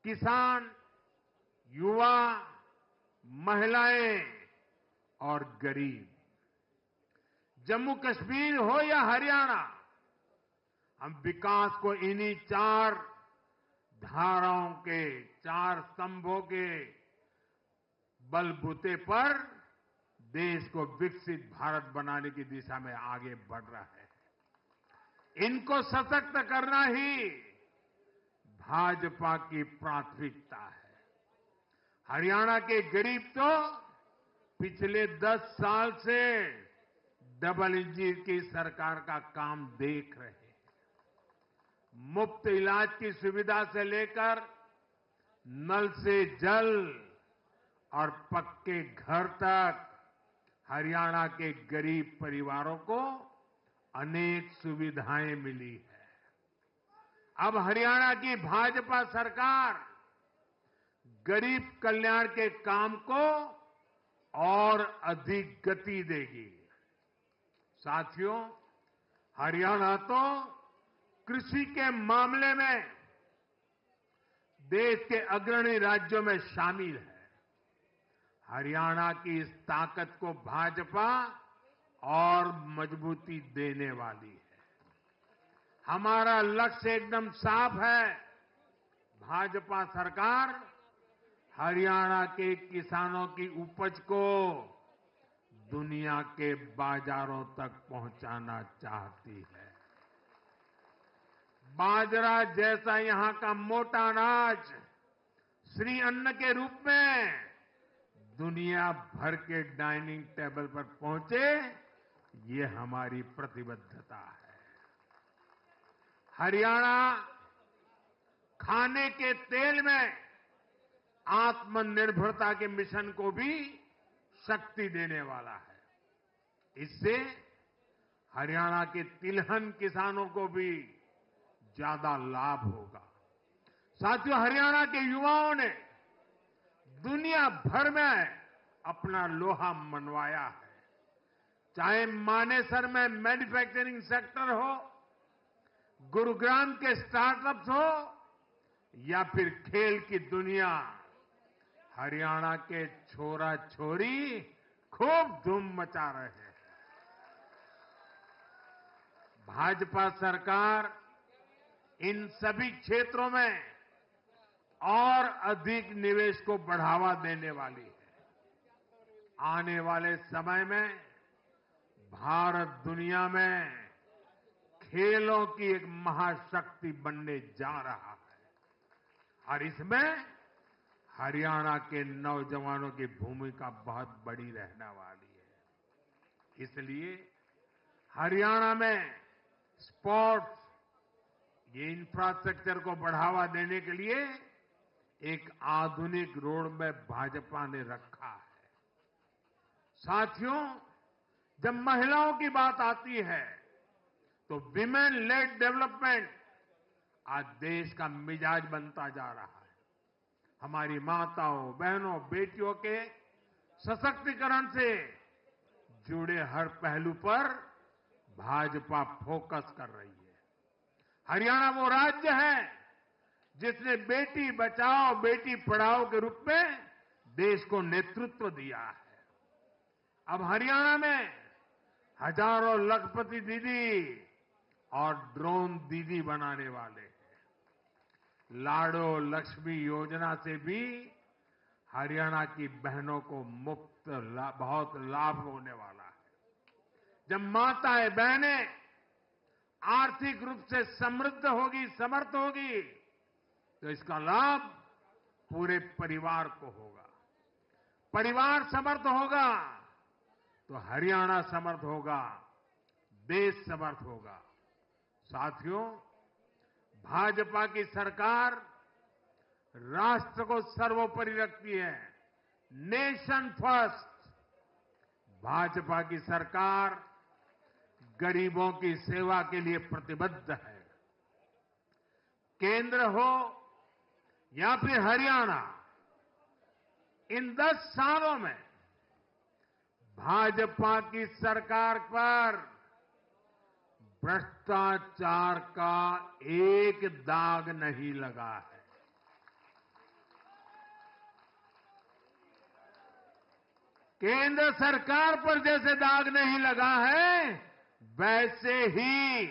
किसान, युवा, महिलाएं और गरीब। जम्मू कश्मीर हो या हरियाणा, हम विकास को इन्हीं 4 धाराओं के, 4 स्तंभों के बलबूते पर देश को विकसित भारत बनाने की दिशा में आगे बढ़ रहा है। इनको सशक्त करना ही भाजपा की प्राथमिकता है। हरियाणा के गरीब तो पिछले 10 साल से डबल इंजन की सरकार का काम देख रहे हैं। मुफ्त इलाज की सुविधा से लेकर नल से जल और पक्के घर तक हरियाणा के गरीब परिवारों को अनेक सुविधाएं मिली है। अब हरियाणा की भाजपा सरकार गरीब कल्याण के काम को और अधिक गति देगी। साथियों, हरियाणा तो कृषि के मामले में देश के अग्रणी राज्यों में शामिल है। हरियाणा की इस ताकत को भाजपा और मजबूती देने वाली है। हमारा लक्ष्य एकदम साफ है। भाजपा सरकार हरियाणा के किसानों की उपज को दुनिया के बाजारों तक पहुंचाना चाहती है। बाजरा जैसा यहां का मोटा अनाज श्री अन्न के रूप में दुनिया भर के डाइनिंग टेबल पर पहुंचे, ये हमारी प्रतिबद्धता है। हरियाणा खाने के तेल में आत्मनिर्भरता के मिशन को भी शक्ति देने वाला है। इससे हरियाणा के तिलहन किसानों को भी ज्यादा लाभ होगा। साथियों, हरियाणा के युवाओं ने दुनिया भर में अपना लोहा मनवाया है। चाहे मानेसर में मैन्युफैक्चरिंग सेक्टर हो, गुरुग्राम के स्टार्टअप्स हो या फिर खेल की दुनिया, हरियाणा के छोरा छोरी खूब धूम मचा रहे हैं। भाजपा सरकार इन सभी क्षेत्रों में और अधिक निवेश को बढ़ावा देने वाली है। आने वाले समय में भारत दुनिया में खेलों की एक महाशक्ति बनने जा रहा है और इसमें हरियाणा के नौजवानों की भूमिका बहुत बड़ी रहने वाली है। इसलिए हरियाणा में स्पोर्ट्स, ये इंफ्रास्ट्रक्चर को बढ़ावा देने के लिए एक आधुनिक रोड मैप भाजपा ने रखा है। साथियों, जब महिलाओं की बात आती है तो विमेन लेड डेवलपमेंट आज देश का मिजाज बनता जा रहा है। हमारी माताओं, बहनों, बेटियों के सशक्तिकरण से जुड़े हर पहलू पर भाजपा फोकस कर रही है। हरियाणा वो राज्य है जिसने बेटी बचाओ बेटी पढ़ाओ के रूप में देश को नेतृत्व दिया है। अब हरियाणा में हजारों लखपति दीदी और ड्रोन दीदी बनाने वाले हैं। लाडो लक्ष्मी योजना से भी हरियाणा की बहनों को बहुत लाभ होने वाला है। जब माताएं बहनें आर्थिक रूप से समृद्ध होगी, समर्थ होगी, तो इसका लाभ पूरे परिवार को होगा। परिवार समर्थ होगा तो हरियाणा समर्थ होगा, देश समर्थ होगा। साथियों, भाजपा की सरकार राष्ट्र को सर्वोपरि रखती है। Nation first. भाजपा की सरकार गरीबों की सेवा के लिए प्रतिबद्ध है। केंद्र हो या फिर हरियाणा, इन 10 सालों में भाजपा की सरकार पर भ्रष्टाचार का एक दाग नहीं लगा है। केंद्र सरकार पर जैसे दाग नहीं लगा है, वैसे ही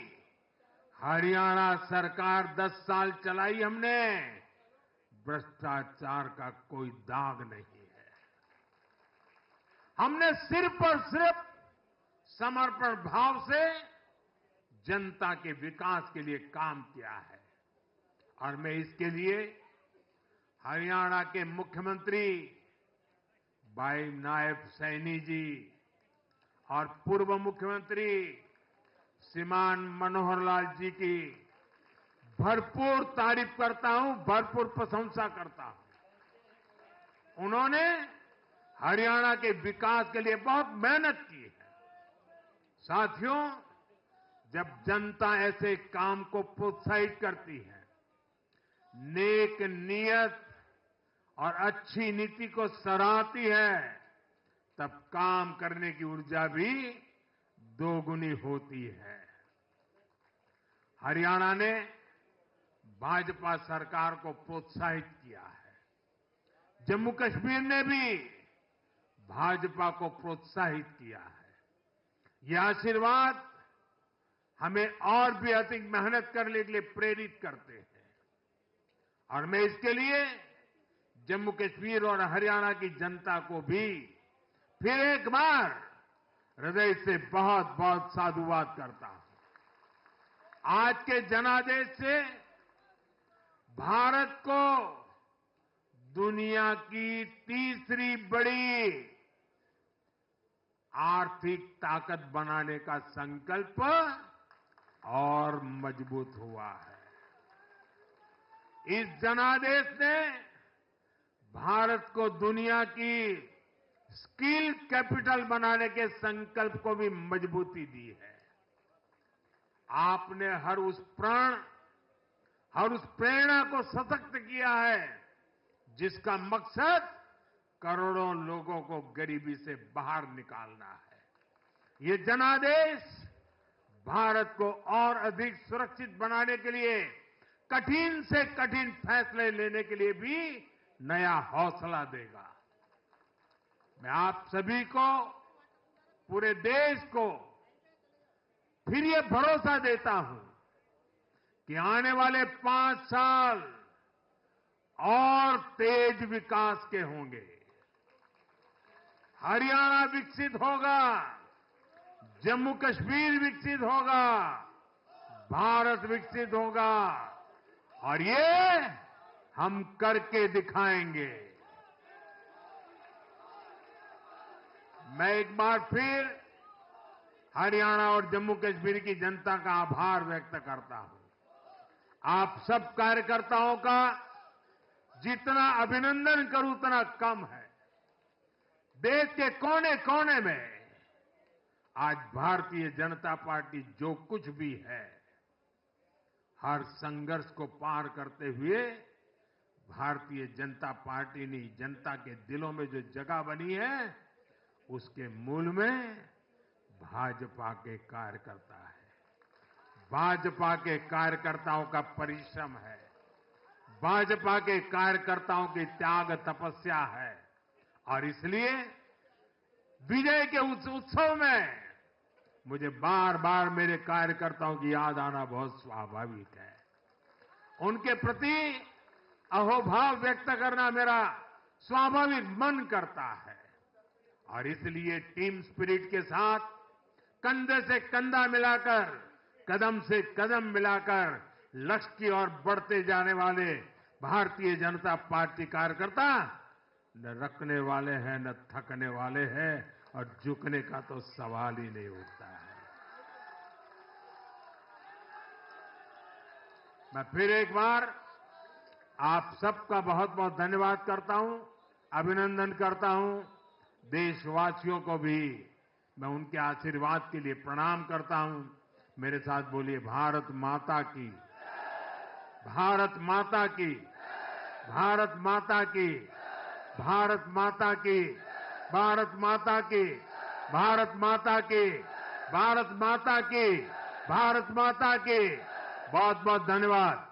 हरियाणा सरकार 10 साल चलाई हमने, भ्रष्टाचार का कोई दाग नहीं है। हमने सिर्फ और सिर्फ समर्पण भाव से जनता के विकास के लिए काम किया है और मैं इसके लिए हरियाणा के मुख्यमंत्री भाई नायब सैनी जी और पूर्व मुख्यमंत्री श्रीमान मनोहर लाल जी की भरपूर तारीफ करता हूं, भरपूर प्रशंसा करता हूं। उन्होंने हरियाणा के विकास के लिए बहुत मेहनत की है। साथियों, जब जनता ऐसे काम को प्रोत्साहित करती है, नेक नियत और अच्छी नीति को सराहती है, तब काम करने की ऊर्जा भी दोगुनी होती है। हरियाणा ने भाजपा सरकार को प्रोत्साहित किया है। जम्मू कश्मीर ने भी भाजपा को प्रोत्साहित किया है। यह आशीर्वाद हमें और भी अधिक मेहनत करने के लिए प्रेरित करते हैं और मैं इसके लिए जम्मू कश्मीर और हरियाणा की जनता को भी फिर एक बार हृदय से बहुत बहुत साधुवाद करता हूं। आज के जनादेश से भारत को दुनिया की तीसरी बड़ी आर्थिक ताकत बनाने का संकल्प और मजबूत हुआ है। इस जनादेश ने भारत को दुनिया की स्किल कैपिटल बनाने के संकल्प को भी मजबूती दी है। आपने हर उस प्रेरणा को सशक्त किया है जिसका मकसद करोड़ों लोगों को गरीबी से बाहर निकालना है। ये जनादेश भारत को और अधिक सुरक्षित बनाने के लिए कठिन से कठिन फैसले लेने के लिए भी नया हौसला देगा। मैं आप सभी को, पूरे देश को फिर ये भरोसा देता हूं कि आने वाले 5 साल और तेज विकास के होंगे। हरियाणा विकसित होगा, जम्मू कश्मीर विकसित होगा, भारत विकसित होगा और ये हम करके दिखाएंगे। मैं एक बार फिर हरियाणा और जम्मू कश्मीर की जनता का आभार व्यक्त करता हूं। आप सब कार्यकर्ताओं का जितना अभिनंदन करूं उतना कम है। देश के कोने कोने में आज भारतीय जनता पार्टी जो कुछ भी है, हर संघर्ष को पार करते हुए भारतीय जनता पार्टी ने जनता के दिलों में जो जगह बनी है, उसके मूल में भाजपा के कार्यकर्ता है। भाजपा के कार्यकर्ताओं का परिश्रम है, भाजपा के कार्यकर्ताओं की त्याग तपस्या है और इसलिए विजय के उस उत्सव में मुझे बार बार मेरे कार्यकर्ताओं की याद आना बहुत स्वाभाविक है। उनके प्रति अहोभाव व्यक्त करना मेरा स्वाभाविक मन करता है और इसलिए टीम स्पिरिट के साथ कंधे से कंधा मिलाकर, कदम से कदम मिलाकर लक्ष्य की ओर बढ़ते जाने वाले भारतीय जनता पार्टी कार्यकर्ता न रखने वाले हैं न थकने वाले हैं और झुकने का तो सवाल ही नहीं उठता है। मैं फिर एक बार आप सबका बहुत बहुत धन्यवाद करता हूं, अभिनंदन करता हूं। देशवासियों को भी मैं उनके आशीर्वाद के लिए प्रणाम करता हूं। मेरे साथ बोलिए, भारत माता की, भारत माता की, भारत माता की, भारत माता की, भारत माता की, भारत माता की, भारत माता की, भारत माता की। बहुत बहुत धन्यवाद।